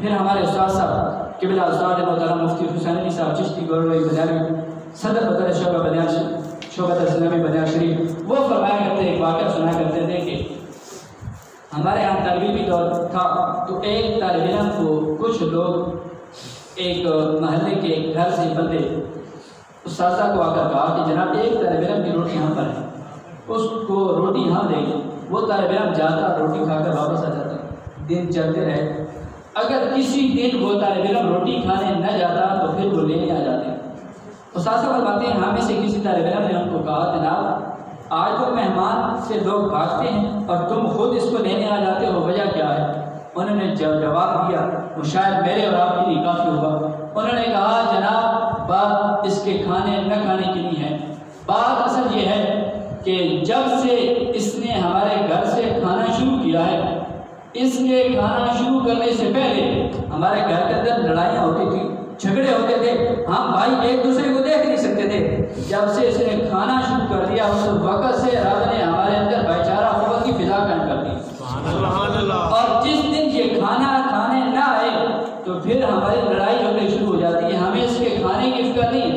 پھر ہمارے استاد صاحب قبلہ استاد محترم مفتی حسین علی صاحب چشتی گورنوئی بنیادی صدر بدر شعبہ اسلامی بنیاد شریف، وہ فرمایا کرتے ایک واقعہ سنا کرتے تھے کہ ہمارے یہاں طالبی دور تھا تو ایک طالب علم کو کچھ لوگ ایک محلے کے گھر سے بندے استاذہ کو آ کر کہا کہ جناب ایک طالب علم کی روٹی یہاں پر ہے، اس کو روٹی ہم دیں گے۔ وہ طالب علم جاتا روٹی کھا کر واپس آ جاتا، دن چلتے رہے۔ اگر کسی دن وہ طالب علم روٹی کھانے نہ جاتا تو پھر وہ لینے آ جاتے۔ استاذہ فرماتے ہیں ہمیں سے کسی طالب علم نے ان کو کہا جناب آج تو مہمان سے لوگ بھاگتے ہیں اور تم خود اس کو لینے آ جاتے ہو، وجہ کیا ہے؟ انہوں نے جواب دیا، وہ شاید میرے اور آپ کے لیے کافی ہوگا۔ انہوں نے کہا جناب بات اس کے کھانے نہ کھانے کی نہیں ہے، بات اصل یہ ہے کہ جب سے اس نے ہمارے گھر سے کھانا شروع کیا ہے، اس کے کھانا شروع کرنے سے پہلے ہمارے گھر کے اندر لڑائیاں ہوتی تھی، جھگڑے ہوتے تھے، ہم بھائی ایک دوسرے کو دیکھ نہیں سکتے تھے۔ جب سے اس نے کھانا شروع کر دیا اس وقت سے رب نے ہمارے اندر بھائی چارہ محبت کی فضا قائم کر دی۔ اور جس دن یہ کھانا کھانے نہ آئے تو پھر ہماری لڑائی جھگڑے شروع ہو جاتی ہے۔ ہمیں اس کے کھانے کی فکر نہیں ہے،